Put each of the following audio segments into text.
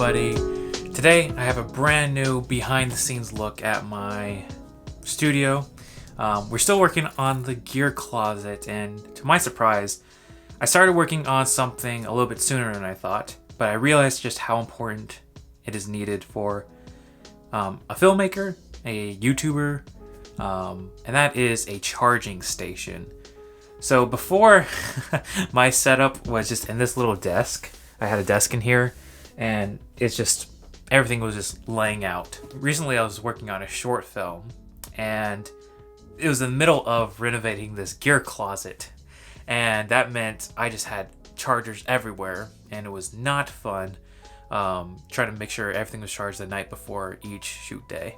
everybody. Today I have a brand new behind the scenes look at my studio. We're still working on the gear closet, and to my surprise, I started working on something a little bit sooner than I thought, but I realized just how important it is needed for a filmmaker, a YouTuber, and that is a charging station. So before, my setup was just in this little desk. I had a desk in here, and it's just, everything was just laying out. Recently I was working on a short film, and it was in the middle of renovating this gear closet, and that meant I just had chargers everywhere, and it was not fun trying to make sure everything was charged the night before each shoot day.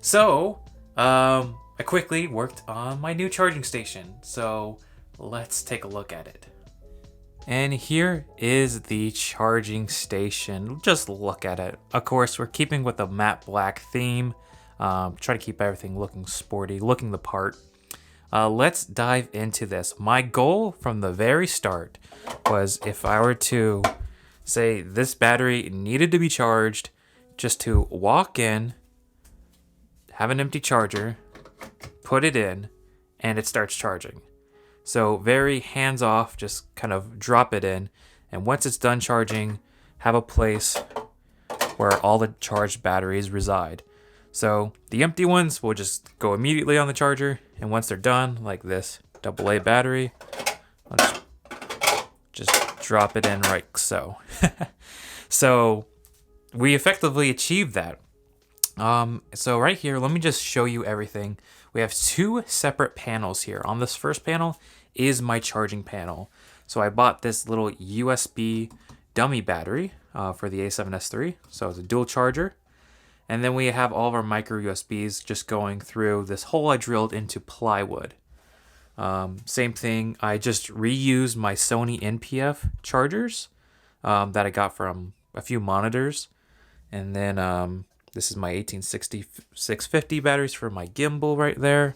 So I quickly worked on my new charging station, so let's take a look at it. And here is the charging station. Just look at it. Of course, we're keeping with the matte black theme. Try to keep everything looking sporty, looking the part. Let's dive into this. My goal from the very start was, if I were to say this battery needed to be charged, just to walk in, have an empty charger, put it in, and it starts charging. So very hands-off, just kind of drop it in, and once it's done charging, have a place where all the charged batteries reside. So the empty ones will just go immediately on the charger, and once they're done, like this AA battery, I'll just drop it in right so. So we effectively achieved that. So right here, let me just show you everything. We have two separate panels here. On this first panel is my charging panel. So I bought this little USB dummy battery for the A7S III. So it's a dual charger. And then we have all of our micro USBs just going through this hole I drilled into plywood. Same thing, I just reused my Sony NPF chargers that I got from a few monitors. And then this is my 1860 650 batteries for my gimbal right there.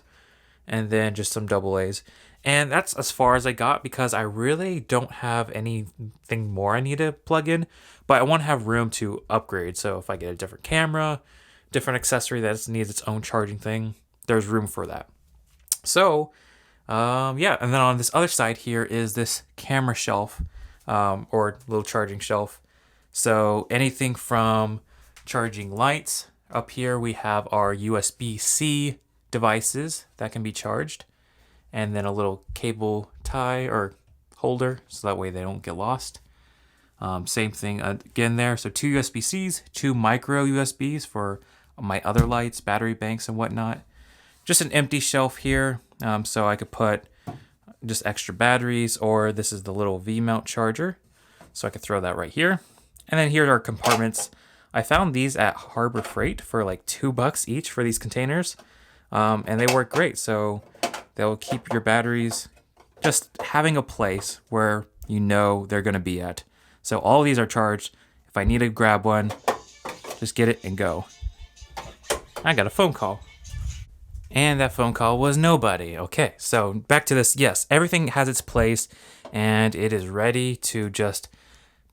And then just some AA's. And that's as far as I got, because I really don't have anything more I need to plug in. But I want to have room to upgrade. So if I get a different camera, different accessory that needs its own charging thing, there's room for that. So, yeah. And then on this other side here is this camera shelf, or little charging shelf. So anything from charging lights. Up here we have our USB-C devices that can be charged, and then a little cable tie or holder so that way they don't get lost. Same thing again there. So two USB-Cs, two micro USBs for my other lights, battery banks and whatnot. Just an empty shelf here, so I could put just extra batteries, or this is the little V-mount charger, so I could throw that right here. And then here are our compartments. I found these at Harbor Freight for like $2 each for these containers, and they work great. So they'll keep your batteries, just having a place where you know they're going to be at. So all these are charged. If I need to grab one, just get it and go. I got a phone call. And that phone call was nobody. Okay, so back to this. Yes, everything has its place, and it is ready to just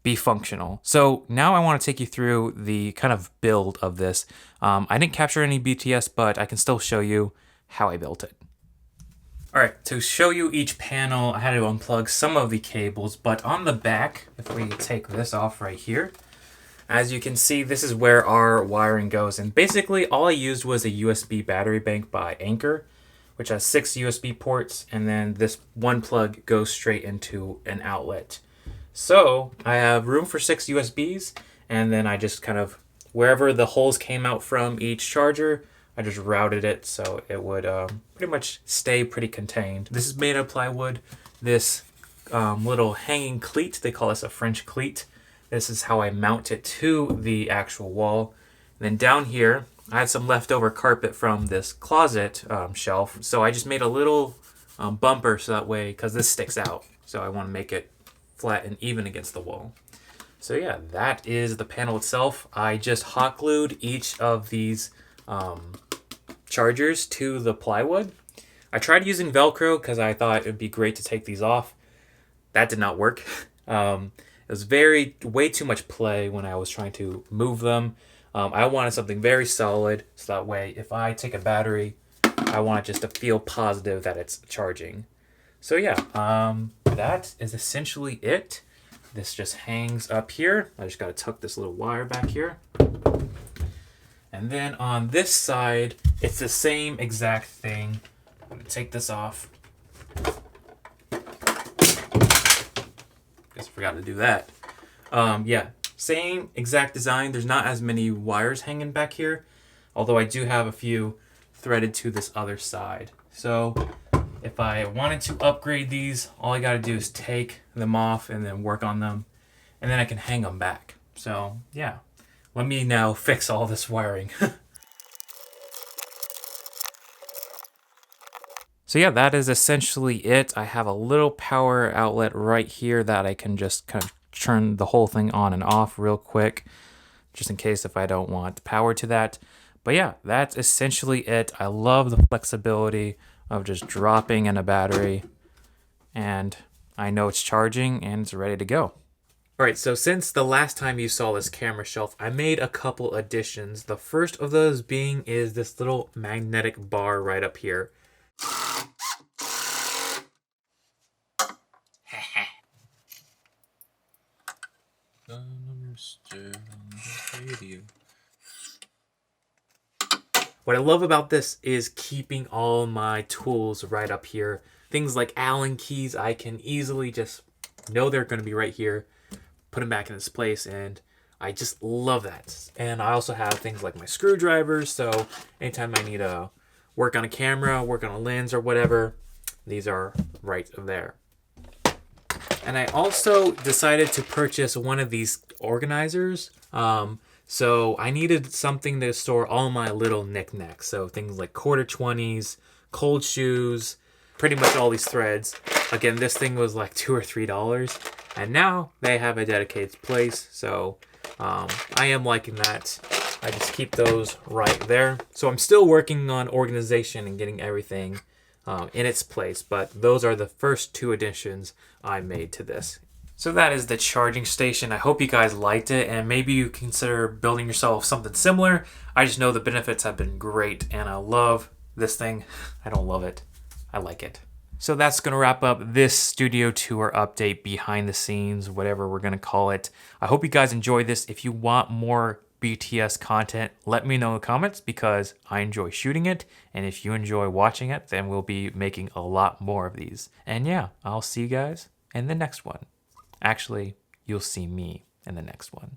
be functional. So now I want to take you through the kind of build of this. I didn't capture any BTS, but I can still show you how I built it. All right, to show you each panel, I had to unplug some of the cables, but on the back, if we take this off right here, as you can see, this is where our wiring goes. And basically all I used was a USB battery bank by Anker, which has 6 USB ports, and then this one plug goes straight into an outlet. So I have room for 6 USBs, and then I just kind of, wherever the holes came out from each charger, I just routed it so it would pretty much stay pretty contained. This is made of plywood. This little hanging cleat, they call this a French cleat. This is how I mount it to the actual wall. And then down here, I had some leftover carpet from this closet shelf. So I just made a little bumper so that way, because this sticks out. So I want to make it flat and even against the wall. So yeah, that is the panel itself. I just hot glued each of these chargers to the plywood. I tried using Velcro because I thought it would be great to take these off. That did not work. was way too much play when I was trying to move them. I wanted something very solid, so that way if I take a battery, I want it just to feel positive that it's charging. So yeah, that is essentially it. This just hangs up here. I just gotta tuck this little wire back here. And then on this side, it's the same exact thing. I'm gonna take this off. Guess I forgot to do that. Yeah, same exact design. There's not as many wires hanging back here, although I do have a few threaded to this other side. So if I wanted to upgrade these, all I gotta do is take them off and then work on them, and then I can hang them back. So yeah, let me now fix all this wiring. So yeah, that is essentially it. I have a little power outlet right here that I can just kind of turn the whole thing on and off real quick, just in case if I don't want power to that. But yeah, that's essentially it. I love the flexibility of just dropping in a battery, and I know it's charging and it's ready to go. All right, so since the last time you saw this camera shelf, I made a couple additions. The first of those being is this little magnetic bar right up here. What I love about this is keeping all my tools right up here. Things like Allen keys, I can easily just know they're going to be right here, put them back in its place, and I just love that. And I also have things like my screwdrivers, so anytime I need to work on a camera, work on a lens or whatever, these are right there. And I also decided to purchase one of these organizers. So I needed something to store all my little knickknacks. So things like quarter 20s, cold shoes, pretty much all these threads. Again, this thing was like $2 or $3. And now they have a dedicated place. So I am liking that. I just keep those right there. So I'm still working on organization and getting everything in its place. But those are the first two additions I made to this. So that is the charging station. I hope you guys liked it, and maybe you consider building yourself something similar. I just know the benefits have been great, and I love this thing. I don't love it. I like it. So that's going to wrap up this studio tour update, behind the scenes, whatever we're going to call it. I hope you guys enjoyed this. If you want more BTS content, let me know in the comments, because I enjoy shooting it, and if you enjoy watching it, then we'll be making a lot more of these. And yeah, I'll see you guys in the next one. Actually, you'll see me in the next one.